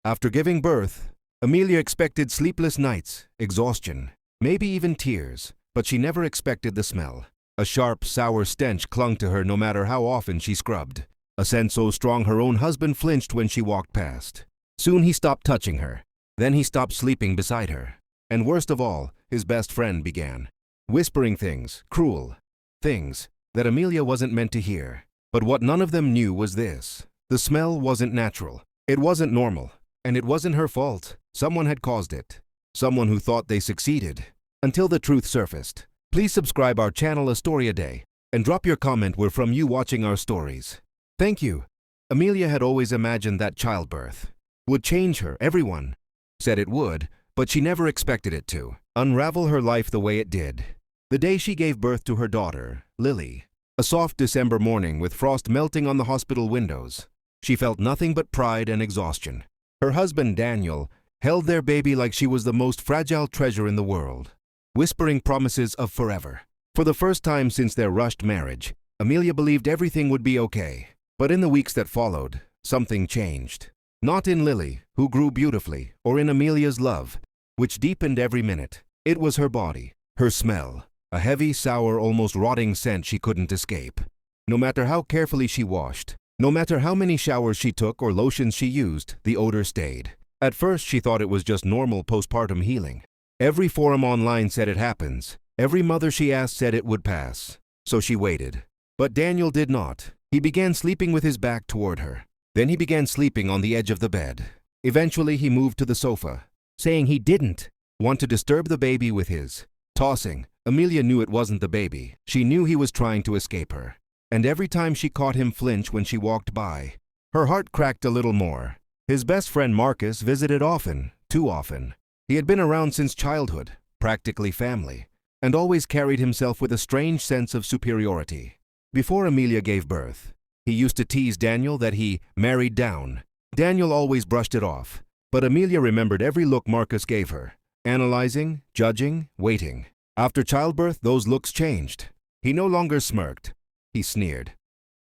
After giving birth, Amelia expected sleepless nights, exhaustion, maybe even tears, but she never expected the smell. A sharp, sour stench clung to her no matter how often she scrubbed. A scent so strong her own husband flinched when she walked past. Soon he stopped touching her. Then he stopped sleeping beside her. And worst of all, his best friend began whispering things, cruel things, that Amelia wasn't meant to hear. But what none of them knew was this: the smell wasn't natural. It wasn't normal. And it wasn't her fault. Someone had caused it. Someone who thought they succeeded. Until the truth surfaced. Please subscribe our channel A Story a Day and drop your comment where from you watching our stories. Thank you. Amelia had always imagined that childbirth would change her. Everyone said it would, but she never expected it to unravel her life the way it did. The day she gave birth to her daughter, Lily, a soft December morning with frost melting on the hospital windows, she felt nothing but pride and exhaustion. Her husband, Daniel, held their baby like she was the most fragile treasure in the world, whispering promises of forever. For the first time since their rushed marriage, Amelia believed everything would be okay. But in the weeks that followed, something changed. Not in Lily, who grew beautifully, or in Amelia's love, which deepened every minute. It was her body, her smell, a heavy, sour, almost rotting scent she couldn't escape. No matter how carefully she washed, no matter how many showers she took or lotions she used, the odor stayed. At first, she thought it was just normal postpartum healing. Every forum online said it happens. Every mother she asked said it would pass. So she waited. But Daniel did not. He began sleeping with his back toward her. Then he began sleeping on the edge of the bed. Eventually, he moved to the sofa, saying he didn't want to disturb the baby with his tossing. Amelia knew it wasn't the baby. She knew he was trying to escape her. And every time she caught him flinch when she walked by, her heart cracked a little more. His best friend Marcus visited often, too often. He had been around since childhood, practically family, and always carried himself with a strange sense of superiority. Before Amelia gave birth, he used to tease Daniel that he married down. Daniel always brushed it off, but Amelia remembered every look Marcus gave her, analyzing, judging, waiting. After childbirth, those looks changed. He no longer smirked. He sneered.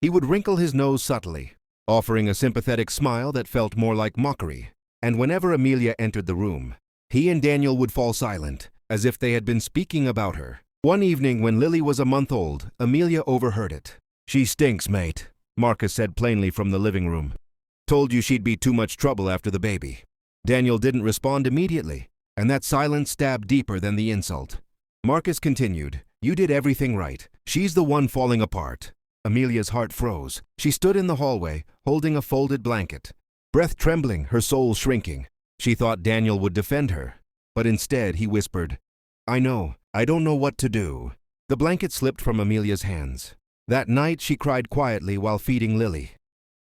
He would wrinkle his nose subtly, offering a sympathetic smile that felt more like mockery. And whenever Amelia entered the room, he and Daniel would fall silent, as if they had been speaking about her. One evening when Lily was a month old, Amelia overheard it. "She stinks, mate," Marcus said plainly from the living room. "Told you she'd be too much trouble after the baby." Daniel didn't respond immediately, and that silence stabbed deeper than the insult. Marcus continued, "You did everything right. She's the one falling apart." Amelia's heart froze. She stood in the hallway, holding a folded blanket, breath trembling, her soul shrinking. She thought Daniel would defend her, but instead he whispered, "I know. I don't know what to do." The blanket slipped from Amelia's hands. That night she cried quietly while feeding Lily.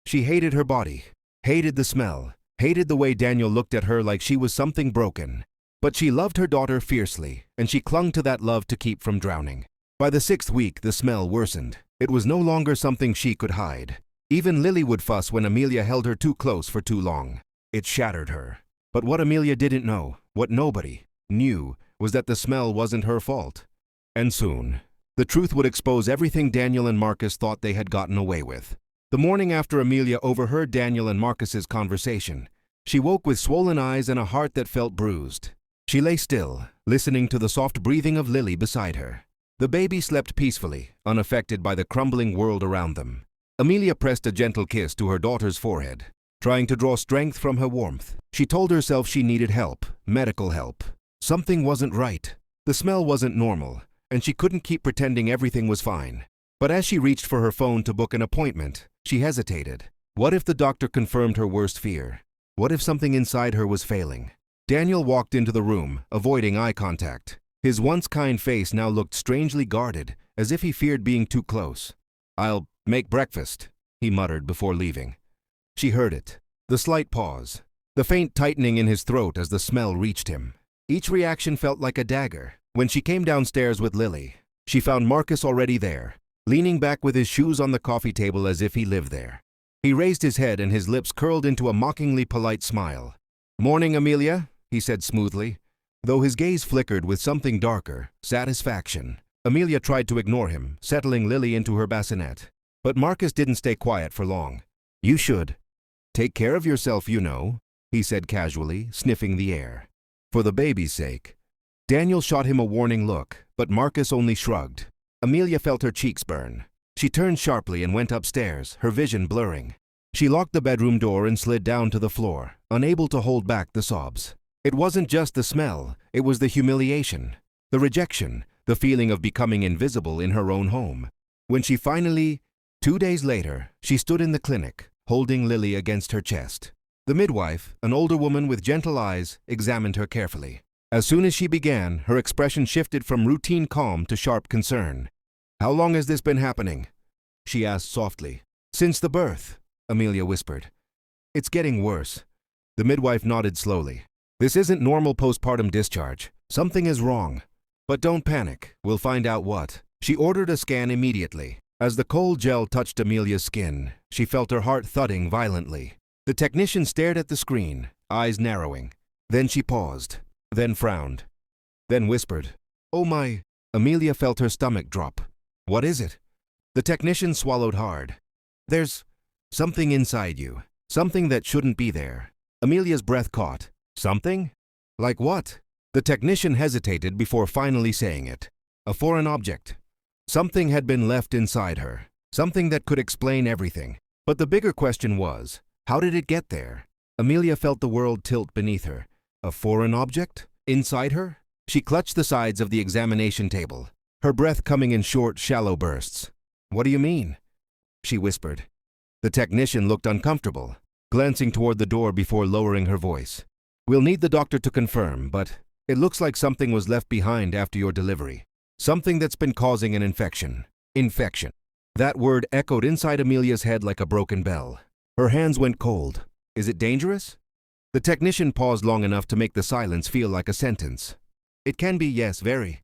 She hated her body, hated the smell, hated the way Daniel looked at her like she was something broken. But she loved her daughter fiercely, and she clung to that love to keep from drowning. By the 6th week, the smell worsened. It was no longer something she could hide. Even Lily would fuss when Amelia held her too close for too long. It shattered her. But what Amelia didn't know, what nobody knew, was that the smell wasn't her fault. And soon, the truth would expose everything Daniel and Marcus thought they had gotten away with. The morning after Amelia overheard Daniel and Marcus's conversation, she woke with swollen eyes and a heart that felt bruised. She lay still, listening to the soft breathing of Lily beside her. The baby slept peacefully, unaffected by the crumbling world around them. Amelia pressed a gentle kiss to her daughter's forehead, trying to draw strength from her warmth. She told herself she needed help, medical help. Something wasn't right. The smell wasn't normal, and she couldn't keep pretending everything was fine. But as she reached for her phone to book an appointment, she hesitated. What if the doctor confirmed her worst fear? What if something inside her was failing? Daniel walked into the room, avoiding eye contact. His once kind face now looked strangely guarded, as if he feared being too close. "I'll make breakfast," he muttered before leaving. She heard it. The slight pause. The faint tightening in his throat as the smell reached him. Each reaction felt like a dagger. When she came downstairs with Lily, she found Marcus already there, leaning back with his shoes on the coffee table as if he lived there. He raised his head and his lips curled into a mockingly polite smile. "Morning, Amelia," he said smoothly, though his gaze flickered with something darker, satisfaction. Amelia tried to ignore him, settling Lily into her bassinet. But Marcus didn't stay quiet for long. "You should take care of yourself, you know." he said casually, sniffing the air. For the baby's sake. Daniel shot him a warning look, but Marcus only shrugged. Amelia felt her cheeks burn. She turned sharply and went upstairs, her vision blurring. She locked the bedroom door and slid down to the floor, unable to hold back the sobs. It wasn't just the smell, it was the humiliation, the rejection, the feeling of becoming invisible in her own home. When she finally, 2 days later, she stood in the clinic, holding Lily against her chest. The midwife, an older woman with gentle eyes, examined her carefully. As soon as she began, her expression shifted from routine calm to sharp concern. "How long has this been happening?" she asked softly. "Since the birth," Amelia whispered. "It's getting worse." The midwife nodded slowly. "This isn't normal postpartum discharge. Something is wrong. But don't panic, we'll find out what." She ordered a scan immediately. As the cold gel touched Amelia's skin, she felt her heart thudding violently. The technician stared at the screen, eyes narrowing. Then she paused, then frowned, then whispered, "Oh my." Amelia felt her stomach drop. "What is it?" The technician swallowed hard. "There's something inside you, something that shouldn't be there." Amelia's breath caught. "Something? Like what?" The technician hesitated before finally saying it. "A foreign object." Something had been left inside her, something that could explain everything. But the bigger question was, how did it get there? Amelia felt the world tilt beneath her. A foreign object? Inside her? She clutched the sides of the examination table, her breath coming in short, shallow bursts. "What do you mean?" she whispered. The technician looked uncomfortable, glancing toward the door before lowering her voice. "We'll need the doctor to confirm, but it looks like something was left behind after your delivery. Something that's been causing an infection." Infection. That word echoed inside Amelia's head like a broken bell. Her hands went cold. "Is it dangerous?" The technician paused long enough to make the silence feel like a sentence. "It can be, yes, very."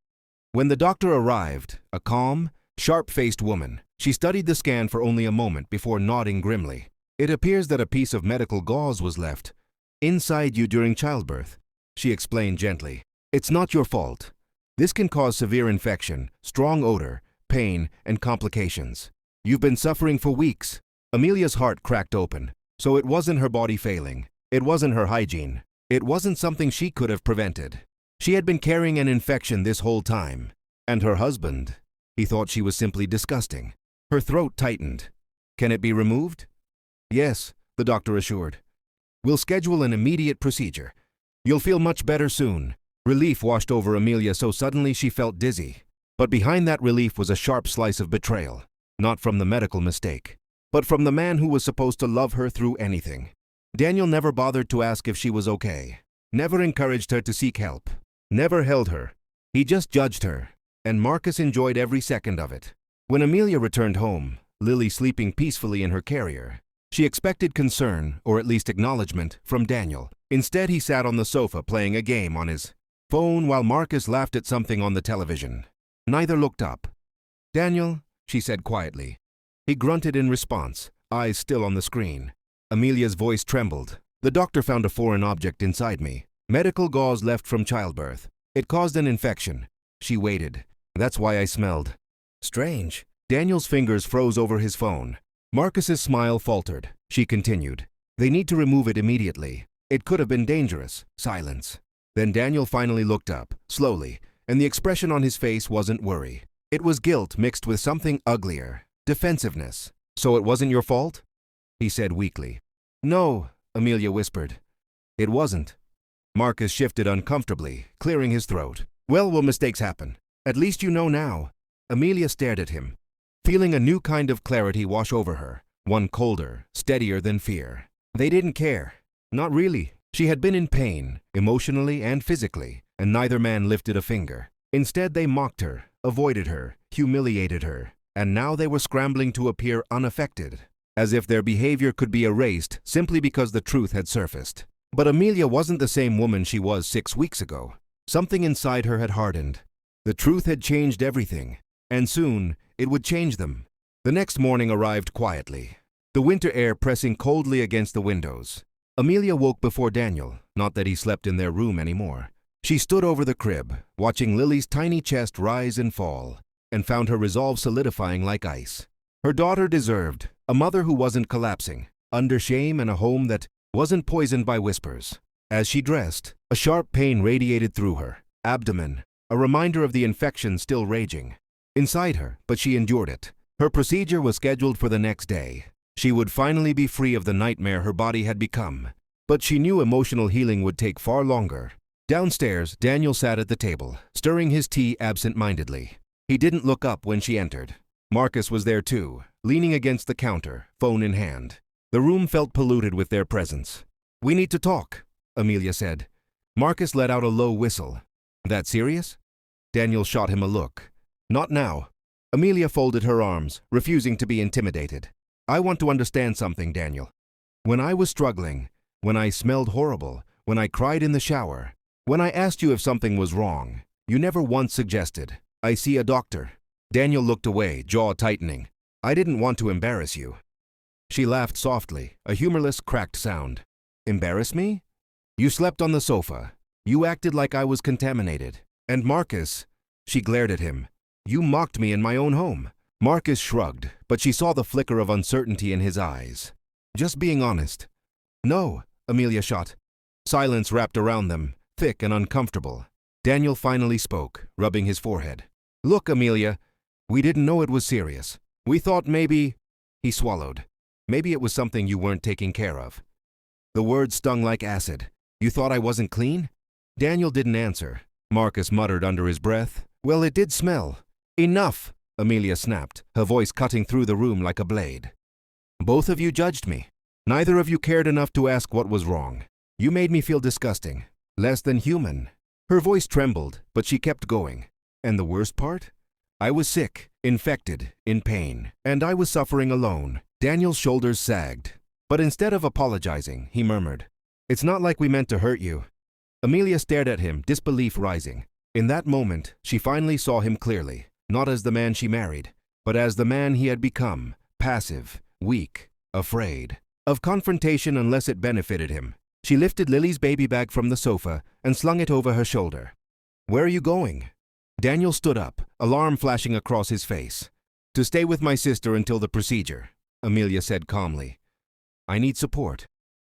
When the doctor arrived, a calm, sharp-faced woman, she studied the scan for only a moment before nodding grimly. "It appears that a piece of medical gauze was left inside you during childbirth," she explained gently. "It's not your fault. This can cause severe infection, strong odor, pain, and complications. You've been suffering for weeks." Amelia's heart cracked open. So it wasn't her body failing. It wasn't her hygiene. It wasn't something she could have prevented. She had been carrying an infection this whole time. And her husband, he thought she was simply disgusting. Her throat tightened. "Can it be removed?" "Yes," the doctor assured. "We'll schedule an immediate procedure. You'll feel much better soon." Relief washed over Amelia so suddenly she felt dizzy. But behind that relief was a sharp slice of betrayal. Not from the medical mistake, but from the man who was supposed to love her through anything. Daniel never bothered to ask if she was okay. Never encouraged her to seek help. Never held her. He just judged her. And Marcus enjoyed every second of it. When Amelia returned home, Lily sleeping peacefully in her carrier, she expected concern, or at least acknowledgement, from Daniel. Instead, he sat on the sofa playing a game on his phone while Marcus laughed at something on the television. Neither looked up. "Daniel," she said quietly. He grunted in response, eyes still on the screen. Amelia's voice trembled. "The doctor found a foreign object inside me. Medical gauze left from childbirth. It caused an infection." She waited. "That's why I smelled." "Strange." Daniel's fingers froze over his phone. Marcus's smile faltered. She continued. "They need to remove it immediately. It could have been dangerous." Silence. Then Daniel finally looked up, slowly, and the expression on his face wasn't worry. It was guilt mixed with something uglier, defensiveness. "So it wasn't your fault?" he said weakly. "No," Amelia whispered. "It wasn't." Marcus shifted uncomfortably, clearing his throat. "Well, mistakes happen. At least you know now." Amelia stared at him, feeling a new kind of clarity wash over her, one colder, steadier than fear. They didn't care. Not really. She had been in pain, emotionally and physically, and neither man lifted a finger. Instead, they mocked her, avoided her, humiliated her, and now they were scrambling to appear unaffected, as if their behavior could be erased simply because the truth had surfaced. But Amelia wasn't the same woman she was 6 weeks ago. Something inside her had hardened. The truth had changed everything, and soon it would change them. The next morning arrived quietly, the winter air pressing coldly against the windows. Amelia woke before Daniel, not that he slept in their room anymore. She stood over the crib, watching Lily's tiny chest rise and fall, and found her resolve solidifying like ice. Her daughter deserved a mother who wasn't collapsing, under shame and a home that wasn't poisoned by whispers. As she dressed, a sharp pain radiated through her abdomen, a reminder of the infection still raging inside her, but she endured it. Her procedure was scheduled for the next day. She would finally be free of the nightmare her body had become. But she knew emotional healing would take far longer. Downstairs, Daniel sat at the table, stirring his tea absent-mindedly. He didn't look up when she entered. Marcus was there too, leaning against the counter, phone in hand. The room felt polluted with their presence. "We need to talk," Amelia said. Marcus let out a low whistle. "That serious?" Daniel shot him a look. "Not now." Amelia folded her arms, refusing to be intimidated. "I want to understand something, Daniel. When I was struggling, when I smelled horrible, when I cried in the shower, when I asked you if something was wrong, you never once suggested, 'I see a doctor.'" Daniel looked away, jaw tightening. "I didn't want to embarrass you." She laughed softly, a humorless, cracked sound. "Embarrass me? You slept on the sofa. You acted like I was contaminated. And Marcus," she glared at him, "you mocked me in my own home." Marcus shrugged, but she saw the flicker of uncertainty in his eyes. "Just being honest." "No," Amelia shot. Silence wrapped around them, thick and uncomfortable. Daniel finally spoke, rubbing his forehead. "Look, Amelia, we didn't know it was serious. We thought maybe—" He swallowed. "Maybe it was something you weren't taking care of." The words stung like acid. "You thought I wasn't clean?" Daniel didn't answer. Marcus muttered under his breath, "Well, it did smell." "Enough!" Amelia snapped, her voice cutting through the room like a blade. "Both of you judged me. Neither of you cared enough to ask what was wrong. You made me feel disgusting, less than human." Her voice trembled, but she kept going. "And the worst part? I was sick, infected, in pain, and I was suffering alone." Daniel's shoulders sagged. But instead of apologizing, he murmured, "It's not like we meant to hurt you." Amelia stared at him, disbelief rising. In that moment, she finally saw him clearly, not as the man she married, but as the man he had become, passive, weak, afraid of confrontation unless it benefited him. She lifted Lily's baby bag from the sofa and slung it over her shoulder. "Where are you going?" Daniel stood up, alarm flashing across his face. "To stay with my sister until the procedure," Amelia said calmly. "I need support.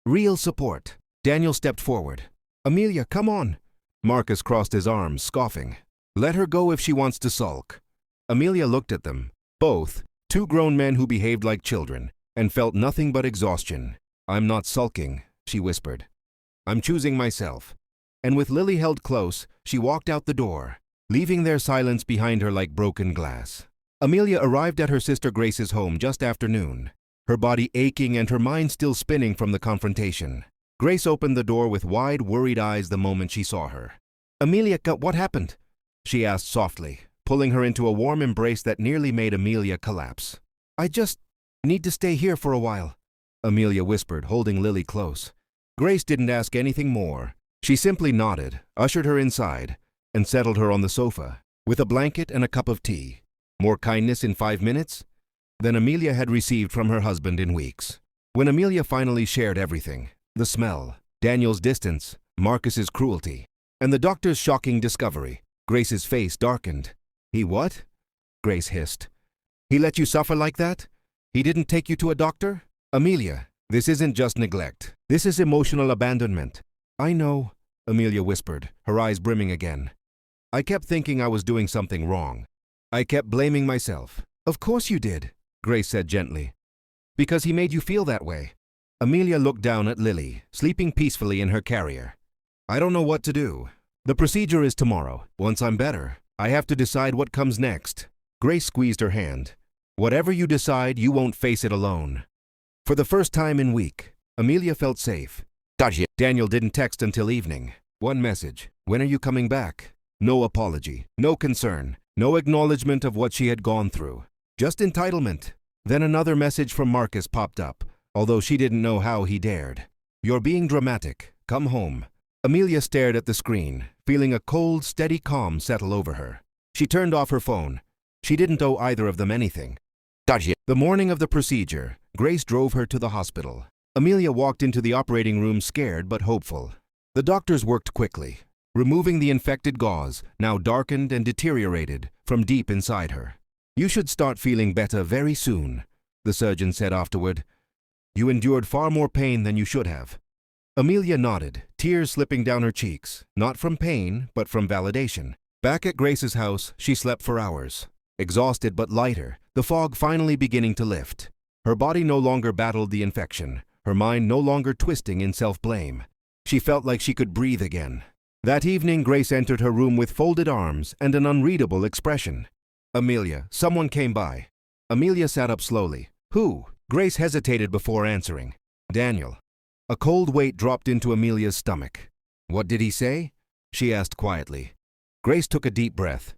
Real support." Daniel stepped forward. "Amelia, come on." Marcus crossed his arms, scoffing. "Let her go if she wants to sulk." Amelia looked at them, both, two grown men who behaved like children, and felt nothing but exhaustion. "I'm not sulking," she whispered. "I'm choosing myself." And with Lily held close, she walked out the door, leaving their silence behind her like broken glass. Amelia arrived at her sister Grace's home just after noon, her body aching and her mind still spinning from the confrontation. Grace opened the door with wide, worried eyes the moment she saw her. "Amelia, what happened?" she asked softly, pulling her into a warm embrace that nearly made Amelia collapse. "I just need to stay here for a while," Amelia whispered, holding Lily close. Grace didn't ask anything more. She simply nodded, ushered her inside, and settled her on the sofa, with a blanket and a cup of tea. More kindness in 5 minutes than Amelia had received from her husband in weeks. When Amelia finally shared everything, the smell, Daniel's distance, Marcus's cruelty, and the doctor's shocking discovery, Grace's face darkened. "He what?" Grace hissed. "He let you suffer like that? He didn't take you to a doctor?" "Amelia, this isn't just neglect. This is emotional abandonment." "I know," Amelia whispered, her eyes brimming again. "I kept thinking I was doing something wrong. I kept blaming myself." "Of course you did," Grace said gently. "Because he made you feel that way." Amelia looked down at Lily, sleeping peacefully in her carrier. "I don't know what to do. The procedure is tomorrow. Once I'm better, I have to decide what comes next." Grace squeezed her hand. "Whatever you decide, you won't face it alone." For the first time in week, Amelia felt safe. Daniel didn't text until evening. One message: "When are you coming back?" No apology, no concern, no acknowledgement of what she had gone through. Just entitlement. Then another message from Marcus popped up, although she didn't know how he dared. "You're being dramatic. Come home." Amelia stared at the screen, feeling a cold, steady calm settle over her. She turned off her phone. She didn't owe either of them anything. The morning of the procedure, Grace drove her to the hospital. Amelia walked into the operating room scared but hopeful. The doctors worked quickly, removing the infected gauze, now darkened and deteriorated, from deep inside her. "You should start feeling better very soon," the surgeon said afterward. "You endured far more pain than you should have." Amelia nodded, tears slipping down her cheeks, not from pain, but from validation. Back at Grace's house, she slept for hours. Exhausted but lighter, the fog finally beginning to lift. Her body no longer battled the infection, her mind no longer twisting in self-blame. She felt like she could breathe again. That evening, Grace entered her room with folded arms and an unreadable expression. "Amelia, someone came by." Amelia sat up slowly. "Who?" Grace hesitated before answering. "Daniel." A cold weight dropped into Amelia's stomach. "What did he say?" she asked quietly. Grace took a deep breath.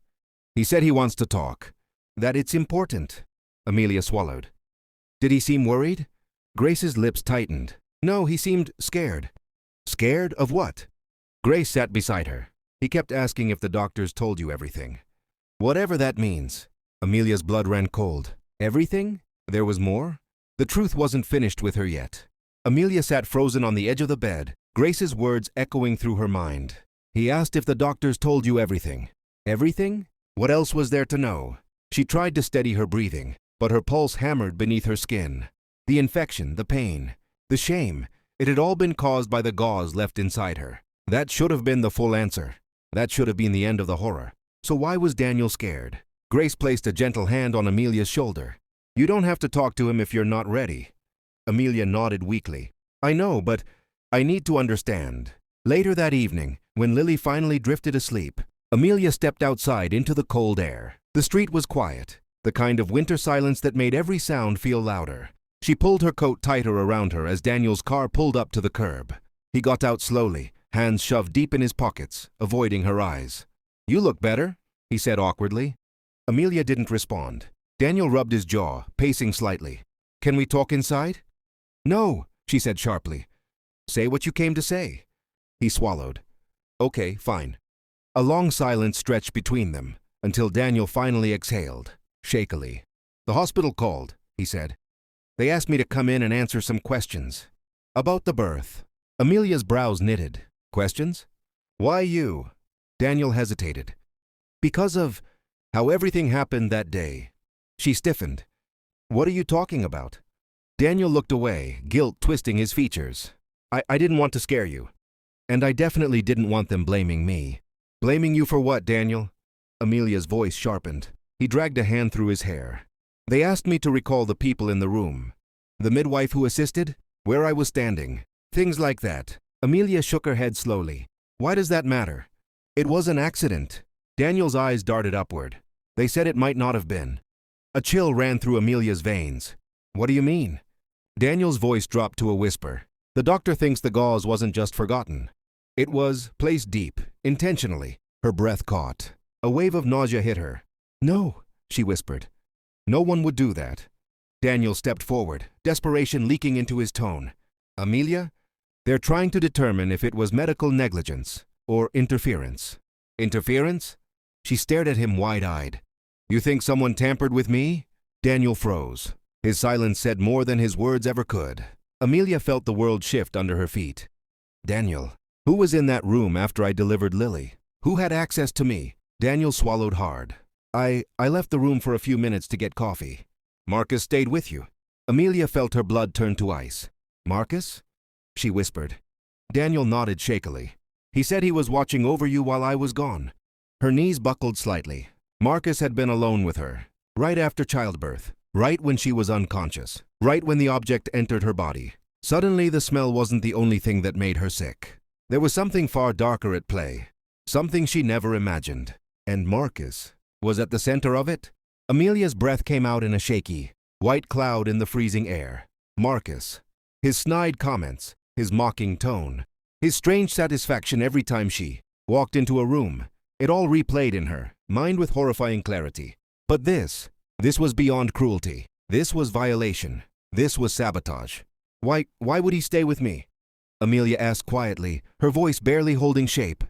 "He said he wants to talk. That it's important." Amelia swallowed. "Did he seem worried?" Grace's lips tightened. "No, he seemed scared." "Scared of what?" Grace sat beside her. "He kept asking if the doctors told you everything." "Whatever that means." Amelia's blood ran cold. "Everything? There was more?" The truth wasn't finished with her yet. Amelia sat frozen on the edge of the bed, Grace's words echoing through her mind. "He asked if the doctors told you everything." Everything? What else was there to know? She tried to steady her breathing, but her pulse hammered beneath her skin. The infection, the pain, the shame, it had all been caused by the gauze left inside her. That should have been the full answer. That should have been the end of the horror. So why was Daniel scared? Grace placed a gentle hand on Amelia's shoulder. "You don't have to talk to him if you're not ready." Amelia nodded weakly. "I know, but I need to understand." Later that evening, when Lily finally drifted asleep, Amelia stepped outside into the cold air. The street was quiet, the kind of winter silence that made every sound feel louder. She pulled her coat tighter around her as Daniel's car pulled up to the curb. He got out slowly, hands shoved deep in his pockets, avoiding her eyes. "You look better," he said awkwardly. Amelia didn't respond. Daniel rubbed his jaw, pacing slightly. "Can we talk inside?" "No," she said sharply. "Say what you came to say." He swallowed. "Okay, fine." A long silence stretched between them, until Daniel finally exhaled, shakily. "The hospital called," he said. "They asked me to come in and answer some questions. About the birth." Amelia's brows knitted. "Questions? Why you?" Daniel hesitated. "Because of how everything happened that day." She stiffened. "What are you talking about?" Daniel looked away, guilt twisting his features. I didn't want to scare you. And I definitely didn't want them blaming me." "Blaming you for what, Daniel?" Amelia's voice sharpened. He dragged a hand through his hair. "They asked me to recall the people in the room. The midwife who assisted, where I was standing, things like that." Amelia shook her head slowly. "Why does that matter?" "It was an accident." Daniel's eyes darted upward. "They said it might not have been." A chill ran through Amelia's veins. "What do you mean?" Daniel's voice dropped to a whisper. "The doctor thinks the gauze wasn't just forgotten. It was placed deep, intentionally." Her breath caught. A wave of nausea hit her. "No," she whispered. "No one would do that." Daniel stepped forward, desperation leaking into his tone. "Amelia, they're trying to determine if it was medical negligence or interference." "Interference?" She stared at him wide-eyed. "You think someone tampered with me?" Daniel froze. His silence said more than his words ever could. Amelia felt the world shift under her feet. "Daniel, who was in that room after I delivered Lily? Who had access to me?" Daniel swallowed hard. I left the room for a few minutes to get coffee." "Marcus stayed with you?" Amelia felt her blood turn to ice. "Marcus?" she whispered. Daniel nodded shakily. "He said he was watching over you while I was gone." Her knees buckled slightly. Marcus had been alone with her, right after childbirth, right when she was unconscious, right when the object entered her body. Suddenly, the smell wasn't the only thing that made her sick. There was something far darker at play, something she never imagined. And Marcus was at the center of it? Amelia's breath came out in a shaky, white cloud in the freezing air. Marcus. His snide comments, his mocking tone, his strange satisfaction every time she walked into a room. It all replayed in her mind with horrifying clarity. But this was beyond cruelty. This was violation. This was sabotage. Why would he stay with me?" Amelia asked quietly, her voice barely holding shape.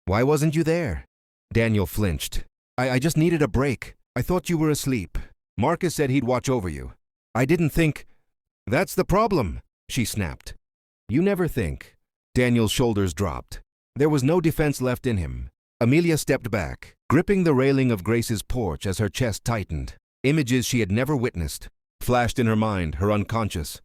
"Why wasn't you there?" Daniel flinched. I just needed a break. I thought you were asleep. Marcus said he'd watch over you. I didn't think." "That's the problem," she snapped. "You never think." Daniel's shoulders dropped. There was no defense left in him. Amelia stepped back, gripping the railing of Grace's porch as her chest tightened. Images she had never witnessed flashed in her mind, her unconscious.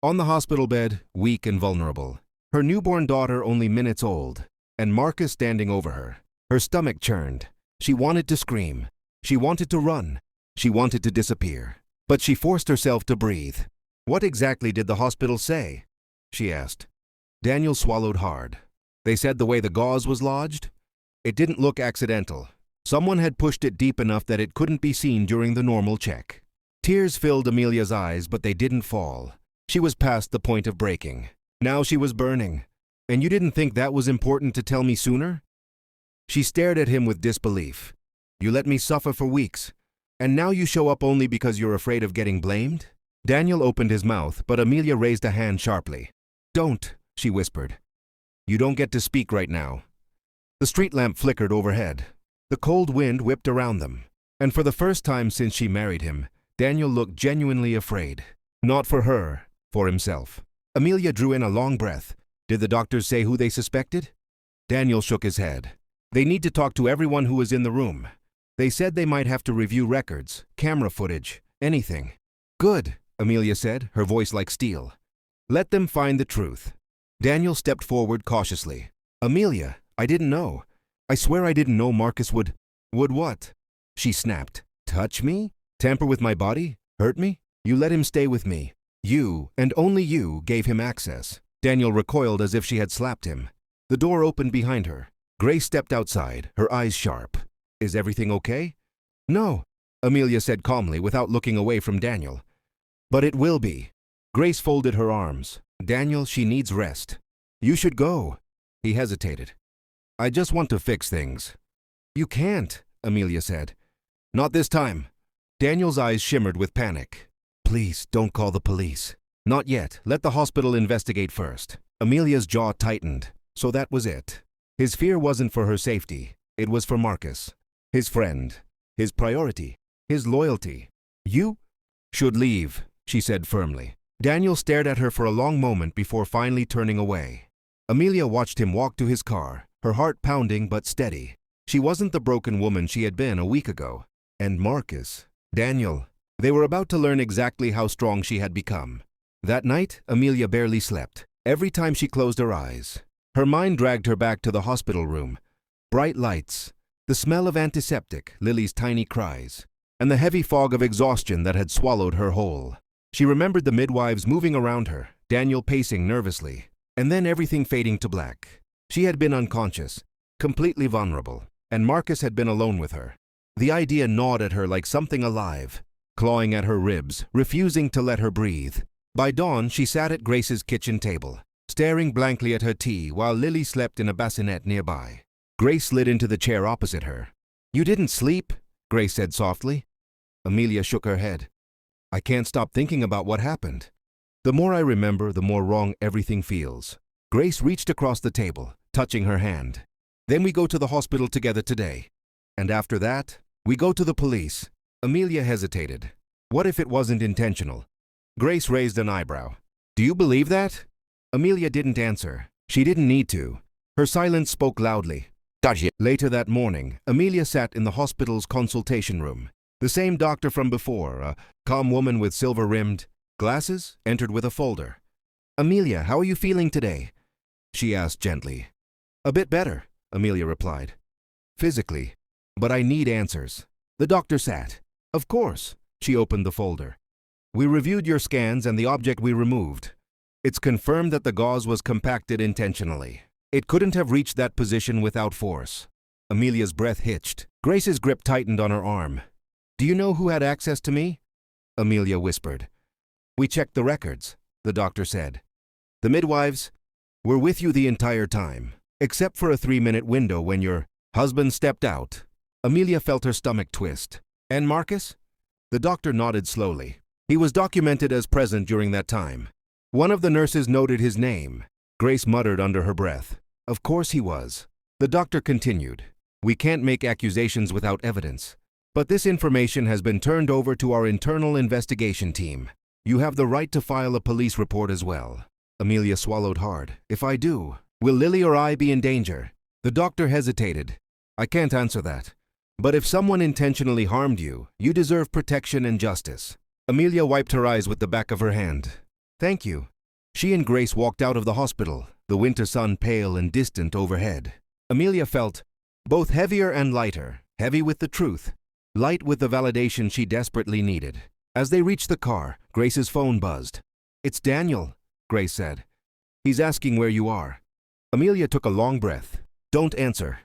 On the hospital bed, weak and vulnerable. Her newborn daughter only minutes old, and Marcus standing over her. Her stomach churned. She wanted to scream. She wanted to run. She wanted to disappear. But she forced herself to breathe. "What exactly did the hospital say?" she asked. Daniel swallowed hard. "They said the way the gauze was lodged? It didn't look accidental. Someone had pushed it deep enough that it couldn't be seen during the normal check." Tears filled Amelia's eyes, but they didn't fall. She was past the point of breaking. Now she was burning. "And you didn't think that was important to tell me sooner?" She stared at him with disbelief. "You let me suffer for weeks, and now you show up only because you're afraid of getting blamed?" Daniel opened his mouth, but Amelia raised a hand sharply. "Don't," she whispered. "You don't get to speak right now." The street lamp flickered overhead. The cold wind whipped around them. And for the first time since she married him, Daniel looked genuinely afraid. Not for her, for himself. Amelia drew in a long breath. "Did the doctors say who they suspected?" Daniel shook his head. "They need to talk to everyone who was in the room. They said they might have to review records, camera footage, anything." "Good," Amelia said, her voice like steel. "Let them find the truth." Daniel stepped forward cautiously. "Amelia, I didn't know. I swear I didn't know Marcus would..." "Would what?" she snapped. "Touch me? Tamper with my body? Hurt me? You let him stay with me. You, and only you, gave him access." Daniel recoiled as if she had slapped him. The door opened behind her. Grace stepped outside, her eyes sharp. "Is everything okay?" "No," Amelia said calmly without looking away from Daniel. "But it will be." Grace folded her arms. "Daniel, she needs rest." "You should go." He hesitated. "I just want to fix things." "You can't," Amelia said. "Not this time." Daniel's eyes shimmered with panic. "Please, don't call the police." "Not yet. Let the hospital investigate first." Amelia's jaw tightened. So that was it. His fear wasn't for her safety. It was for Marcus. His friend. His priority. His loyalty. "You should leave," she said firmly. Daniel stared at her for a long moment before finally turning away. Amelia watched him walk to his car, her heart pounding but steady. She wasn't the broken woman she had been a week ago. And Marcus, Daniel, they were about to learn exactly how strong she had become. That night, Amelia barely slept. Every time she closed her eyes, her mind dragged her back to the hospital room. Bright lights, the smell of antiseptic, Lily's tiny cries, and the heavy fog of exhaustion that had swallowed her whole. She remembered the midwives moving around her, Daniel pacing nervously, and then everything fading to black. She had been unconscious, completely vulnerable, and Marcus had been alone with her. The idea gnawed at her like something alive, clawing at her ribs, refusing to let her breathe. By dawn, she sat at Grace's kitchen table, staring blankly at her tea while Lily slept in a bassinet nearby. Grace slid into the chair opposite her. "You didn't sleep?" Grace said softly. Amelia shook her head. "I can't stop thinking about what happened. The more I remember, the more wrong everything feels." Grace reached across the table, touching her hand. "Then we go to the hospital together today. And after that, we go to the police." Amelia hesitated. What if it wasn't intentional? Grace raised an eyebrow. "Do you believe that?" Amelia didn't answer. She didn't need to. Her silence spoke loudly. Later that morning, Amelia sat in the hospital's consultation room. The same doctor from before, a calm woman with silver-rimmed glasses, entered with a folder. "Amelia, how are you feeling today?" she asked gently. "A bit better," Amelia replied. "Physically. But I need answers." The doctor sat. "Of course." She opened the folder. "We reviewed your scans and the object we removed. It's confirmed that the gauze was compacted intentionally. It couldn't have reached that position without force." Amelia's breath hitched. Grace's grip tightened on her arm. "Do you know who had access to me?" Amelia whispered. "We checked the records," the doctor said. "The midwives were with you the entire time, except for a 3-minute window when your husband stepped out." Amelia felt her stomach twist. "And Marcus?" The doctor nodded slowly. "He was documented as present during that time. One of the nurses noted his name." Grace muttered under her breath. "Of course he was." The doctor continued. "We can't make accusations without evidence. But this information has been turned over to our internal investigation team. You have the right to file a police report as well." Amelia swallowed hard. "If I do, will Lily or I be in danger?" The doctor hesitated. "I can't answer that. But if someone intentionally harmed you, you deserve protection and justice." Amelia wiped her eyes with the back of her hand. "Thank you." She and Grace walked out of the hospital, the winter sun pale and distant overhead. Amelia felt both heavier and lighter, heavy with the truth, light with the validation she desperately needed. As they reached the car, Grace's phone buzzed. "It's Daniel," Grace said. "He's asking where you are." Amelia took a long breath. "Don't answer."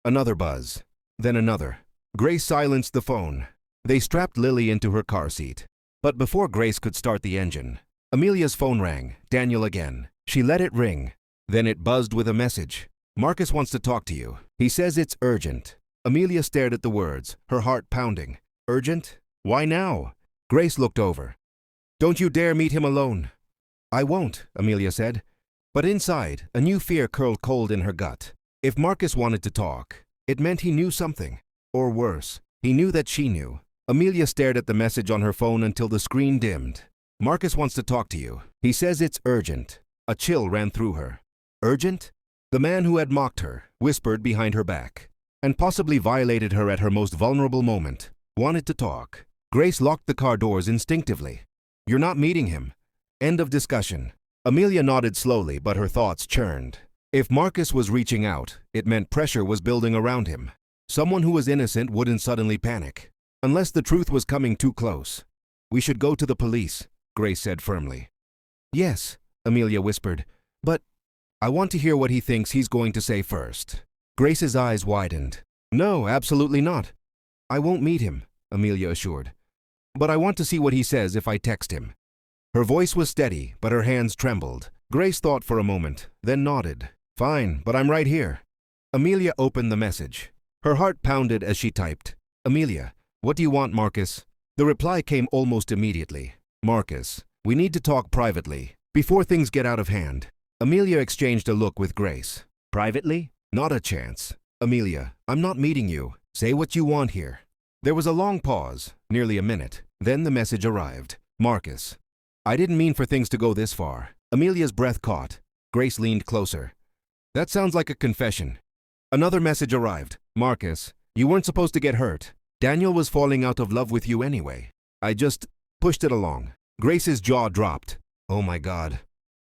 Another buzz. Then another. Grace silenced the phone. They strapped Lily into her car seat. But before Grace could start the engine, Amelia's phone rang. Daniel again. She let it ring. Then it buzzed with a message. "Marcus wants to talk to you. He says it's urgent." Amelia stared at the words, her heart pounding. "Urgent? Why now?" Grace looked over. "Don't you dare meet him alone." "I won't," Amelia said. But inside, a new fear curled cold in her gut. If Marcus wanted to talk, it meant he knew something. Or worse, he knew that she knew. Amelia stared at the message on her phone until the screen dimmed. "Marcus wants to talk to you. He says it's urgent." A chill ran through her. Urgent? The man who had mocked her, whispered behind her back, and possibly violated her at her most vulnerable moment, wanted to talk. Grace locked the car doors instinctively. "You're not meeting him." End of discussion. Amelia nodded slowly, but her thoughts churned. If Marcus was reaching out, it meant pressure was building around him. Someone who was innocent wouldn't suddenly panic, unless the truth was coming too close. "We should go to the police," Grace said firmly. "Yes," Amelia whispered, "but I want to hear what he thinks he's going to say first." Grace's eyes widened. "No, absolutely not. I won't meet him," Amelia assured. "But I want to see what he says if I text him." Her voice was steady, but her hands trembled. Grace thought for a moment, then nodded. "Fine, but I'm right here." Amelia opened the message. Her heart pounded as she typed, "Amelia, what do you want, Marcus?" The reply came almost immediately. "Marcus, we need to talk privately, before things get out of hand." Amelia exchanged a look with Grace. "Privately? Not a chance." "Amelia, I'm not meeting you. Say what you want here." There was a long pause, nearly a minute. Then the message arrived. "Marcus, I didn't mean for things to go this far." Amelia's breath caught. Grace leaned closer. "That sounds like a confession." Another message arrived. "Marcus, you weren't supposed to get hurt. Daniel was falling out of love with you anyway. I just pushed it along." Grace's jaw dropped. "Oh my God."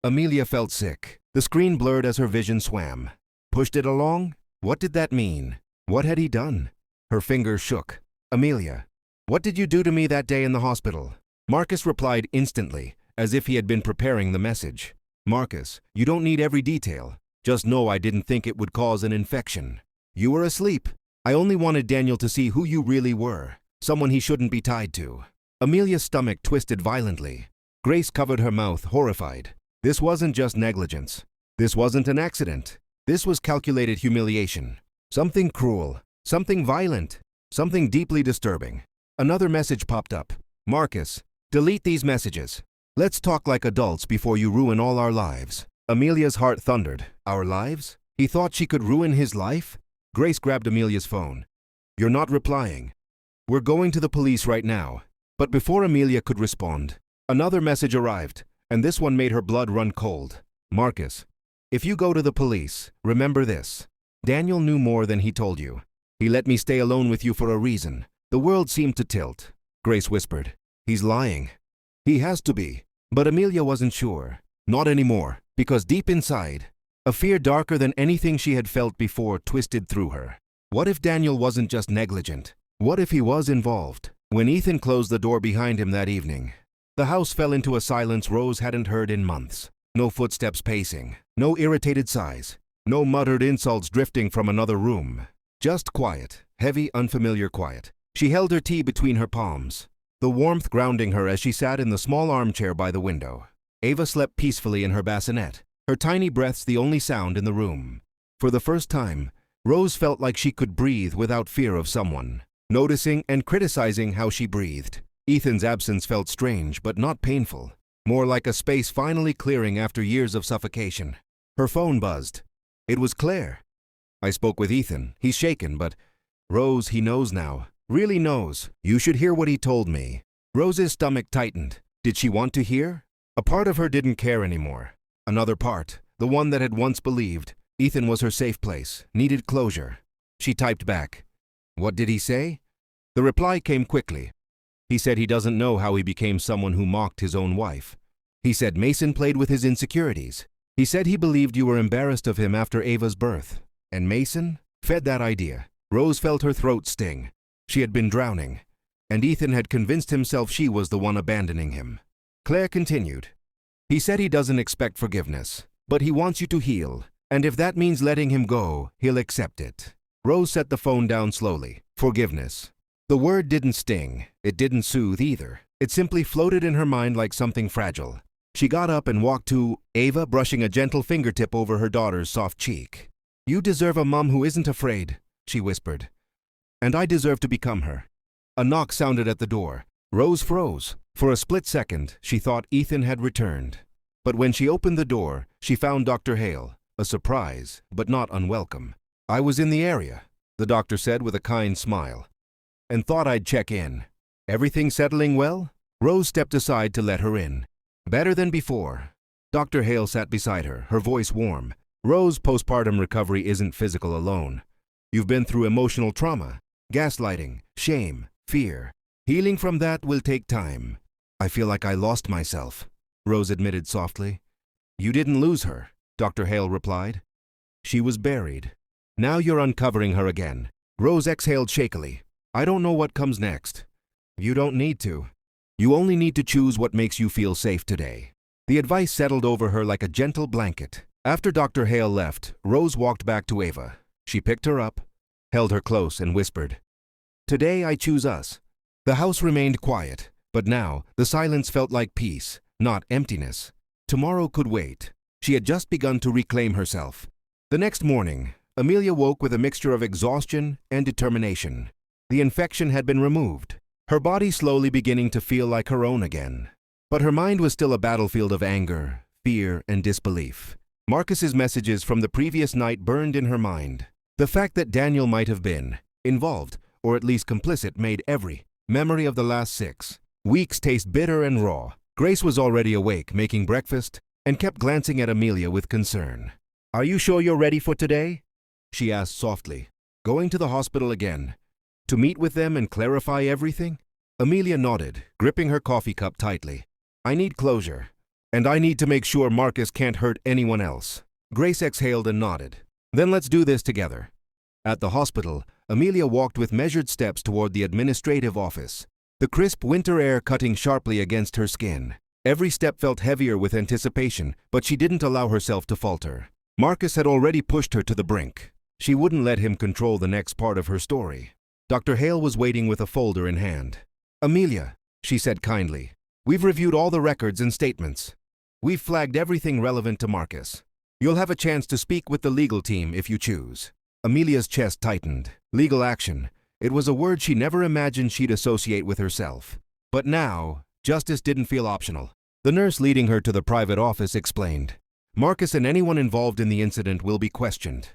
Amelia felt sick. The screen blurred as her vision swam. Pushed it along? What did that mean? What had he done? Her fingers shook. "Amelia, what did you do to me that day in the hospital?" Marcus replied instantly, as if he had been preparing the message. "Marcus, you don't need every detail. Just know I didn't think it would cause an infection. You were asleep. I only wanted Daniel to see who you really were, someone he shouldn't be tied to." Amelia's stomach twisted violently. Grace covered her mouth, horrified. This wasn't just negligence. This wasn't an accident. This was calculated humiliation. Something cruel, something violent, something deeply disturbing. Another message popped up. "Marcus, delete these messages. Let's talk like adults before you ruin all our lives." Amelia's heart thundered. Our lives? He thought she could ruin his life? Grace grabbed Amelia's phone. "You're not replying. We're going to the police right now." But before Amelia could respond, another message arrived, and this one made her blood run cold. "Marcus, if you go to the police, remember this. Daniel knew more than he told you. He let me stay alone with you for a reason." The world seemed to tilt. Grace whispered, "He's lying." "He has to be." But Amelia wasn't sure. Not anymore, because deep inside, a fear darker than anything she had felt before twisted through her. What if Daniel wasn't just negligent? What if he was involved? When Ethan closed the door behind him that evening, the house fell into a silence Rose hadn't heard in months. No footsteps pacing, no irritated sighs, no muttered insults drifting from another room. Just quiet, heavy, unfamiliar quiet. She held her tea between her palms, the warmth grounding her as she sat in the small armchair by the window. Ava slept peacefully in her bassinet, her tiny breaths the only sound in the room. For the first time, Rose felt like she could breathe without fear of someone, noticing and criticizing how she breathed. Ethan's absence felt strange but not painful, more like a space finally clearing after years of suffocation. Her phone buzzed. It was Claire. "I spoke with Ethan. He's shaken, but Rose, he knows now. Really knows. You should hear what he told me." Rose's stomach tightened. Did she want to hear? A part of her didn't care anymore. Another part, the one that had once believed Ethan was her safe place, needed closure. She typed back, "What did he say?" The reply came quickly. He said he doesn't know how he became someone who mocked his own wife. He said Mason played with his insecurities. He said he believed you were embarrassed of him after Ava's birth. And Mason fed that idea. Rose felt her throat sting. She had been drowning, and Ethan had convinced himself she was the one abandoning him. Claire continued. He said he doesn't expect forgiveness, but he wants you to heal, and if that means letting him go, he'll accept it. Rose set the phone down slowly. Forgiveness. The word didn't sting. It didn't soothe either. It simply floated in her mind like something fragile. She got up and walked to Ava, brushing a gentle fingertip over her daughter's soft cheek. You deserve a mom who isn't afraid, she whispered. And I deserve to become her. A knock sounded at the door. Rose froze. For a split second, she thought Ethan had returned. But when she opened the door, she found Dr. Hale, a surprise, but not unwelcome. I was in the area, the doctor said with a kind smile, and thought I'd check in. Everything settling well? Rose stepped aside to let her in. Better than before. Dr. Hale sat beside her, her voice warm. Rose, postpartum recovery isn't physical alone. You've been through emotional trauma, gaslighting, shame, fear. Healing from that will take time. I feel like I lost myself, Rose admitted softly. You didn't lose her, Dr. Hale replied. She was buried. Now you're uncovering her again. Rose exhaled shakily. I don't know what comes next. You don't need to. You only need to choose what makes you feel safe today. The advice settled over her like a gentle blanket. After Dr. Hale left, Rose walked back to Ava. She picked her up, held her close, and whispered, Today I choose us. The house remained quiet, but now the silence felt like peace, not emptiness. Tomorrow could wait. She had just begun to reclaim herself. The next morning, Amelia woke with a mixture of exhaustion and determination. The infection had been removed, her body slowly beginning to feel like her own again. But her mind was still a battlefield of anger, fear, and disbelief. Marcus's messages from the previous night burned in her mind. The fact that Daniel might have been involved, or at least complicit, made every memory of the last 6 weeks taste bitter and raw. Grace was already awake, making breakfast, and kept glancing at Amelia with concern. Are you sure you're ready for today? She asked softly. Going to the hospital again? To meet with them and clarify everything? Amelia nodded, gripping her coffee cup tightly. I need closure, and I need to make sure Marcus can't hurt anyone else. Grace exhaled and nodded. Then let's do this together. At the hospital, Amelia walked with measured steps toward the administrative office, the crisp winter air cutting sharply against her skin. Every step felt heavier with anticipation, but she didn't allow herself to falter. Marcus had already pushed her to the brink. She wouldn't let him control the next part of her story. Dr. Hale was waiting with a folder in hand. Amelia, she said kindly, we've reviewed all the records and statements. We've flagged everything relevant to Marcus. You'll have a chance to speak with the legal team if you choose. Amelia's chest tightened. Legal action. It was a word she never imagined she'd associate with herself. But now, justice didn't feel optional. The nurse leading her to the private office explained, Marcus and anyone involved in the incident will be questioned.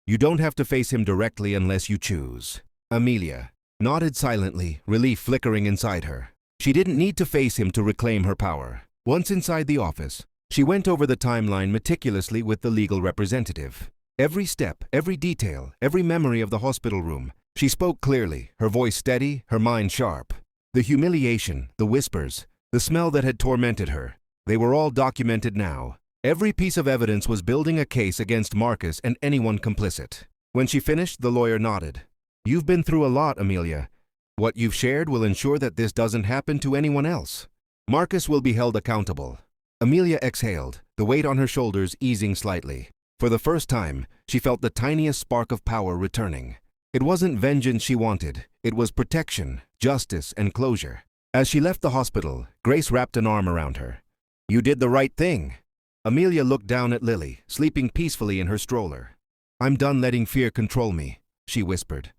You don't have to face him directly unless you choose. Amelia nodded silently, relief flickering inside her. She didn't need to face him to reclaim her power. Once inside the office, she went over the timeline meticulously with the legal representative. Every step, every detail, every memory of the hospital room. She spoke clearly, her voice steady, her mind sharp. The humiliation, the whispers, the smell that had tormented her, they were all documented now. Every piece of evidence was building a case against Marcus and anyone complicit. When she finished, the lawyer nodded. You've been through a lot, Amelia. What you've shared will ensure that this doesn't happen to anyone else. Marcus will be held accountable. Amelia exhaled, the weight on her shoulders easing slightly. For the first time, she felt the tiniest spark of power returning. It wasn't vengeance she wanted. It was protection, justice, and closure. As she left the hospital, Grace wrapped an arm around her. You did the right thing. Amelia looked down at Lily, sleeping peacefully in her stroller. I'm done letting fear control me, she whispered.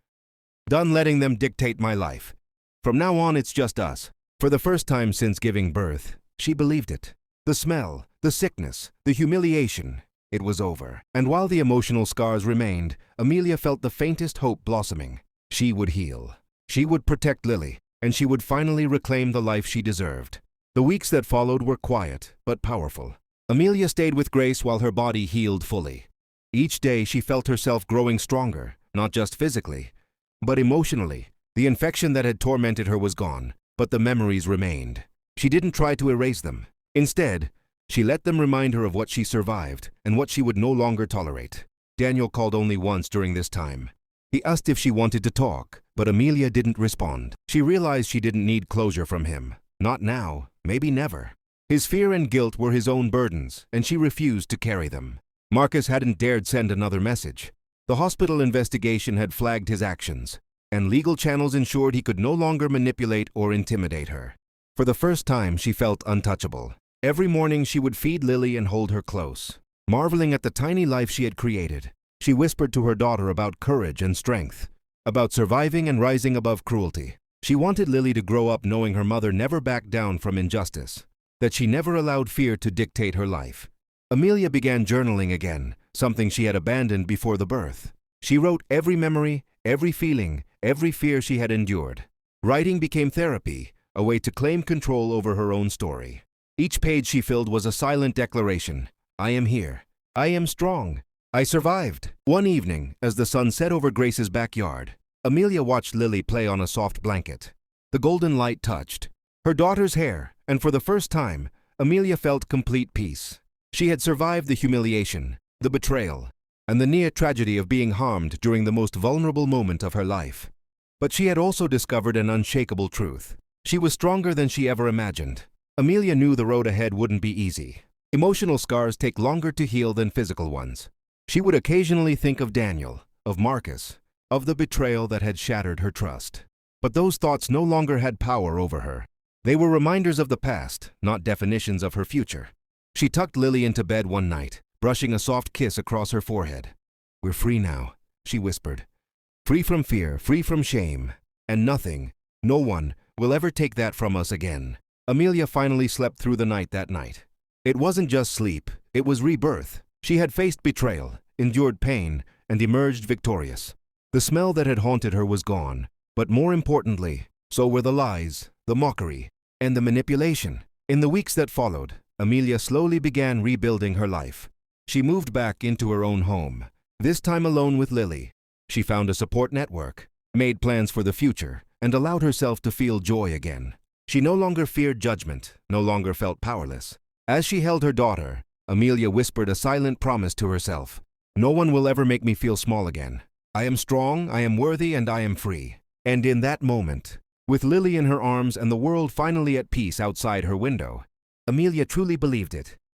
Done letting them dictate my life. From now on, it's just us. For the first time since giving birth, she believed it. The smell, the sickness, the humiliation. It was over. And while the emotional scars remained, Amelia felt the faintest hope blossoming. She would heal. She would protect Lily, and she would finally reclaim the life she deserved. The weeks that followed were quiet, but powerful. Amelia stayed with Grace while her body healed fully. Each day she felt herself growing stronger, not just physically, but emotionally. The infection that had tormented her was gone, but the memories remained. She didn't try to erase them. Instead, She let them remind her of what she survived and what she would no longer tolerate. Daniel called only once during this time. He asked if she wanted to talk, but Amelia didn't respond. She realized she didn't need closure from him. Not now, maybe never. His fear and guilt were his own burdens, and she refused to carry them. Marcus hadn't dared send another message. The hospital investigation had flagged his actions, and legal channels ensured he could no longer manipulate or intimidate her. For the first time, she felt untouchable. Every morning she would feed Lily and hold her close. Marveling at the tiny life she had created, she whispered to her daughter about courage and strength, about surviving and rising above cruelty. She wanted Lily to grow up knowing her mother never backed down from injustice, that she never allowed fear to dictate her life. Amelia began journaling again, something she had abandoned before the birth. She wrote every memory, every feeling, every fear she had endured. Writing became therapy, a way to claim control over her own story. Each page she filled was a silent declaration. I am here. I am strong. I survived. One evening, as the sun set over Grace's backyard, Amelia watched Lily play on a soft blanket. The golden light touched her daughter's hair, and for the first time, Amelia felt complete peace. She had survived the humiliation, the betrayal, and the near tragedy of being harmed during the most vulnerable moment of her life. But she had also discovered an unshakable truth. She was stronger than she ever imagined. Amelia knew the road ahead wouldn't be easy. Emotional scars take longer to heal than physical ones. She would occasionally think of Daniel, of Marcus, of the betrayal that had shattered her trust. But those thoughts no longer had power over her. They were reminders of the past, not definitions of her future. She tucked Lily into bed one night, brushing a soft kiss across her forehead. We're free now, she whispered. Free from fear, free from shame, and nothing, no one, will ever take that from us again. Amelia finally slept through the night that night. It wasn't just sleep, it was rebirth. She had faced betrayal, endured pain, and emerged victorious. The smell that had haunted her was gone, but more importantly, so were the lies, the mockery, and the manipulation. In the weeks that followed, Amelia slowly began rebuilding her life. She moved back into her own home, this time alone with Lily. She found a support network, made plans for the future, and allowed herself to feel joy again. She no longer feared judgment, no longer felt powerless. As she held her daughter, Amelia whispered a silent promise to herself. No one will ever make me feel small again. I am strong, I am worthy, and I am free. And in that moment, with Lily in her arms and the world finally at peace outside her window, Amelia truly believed it.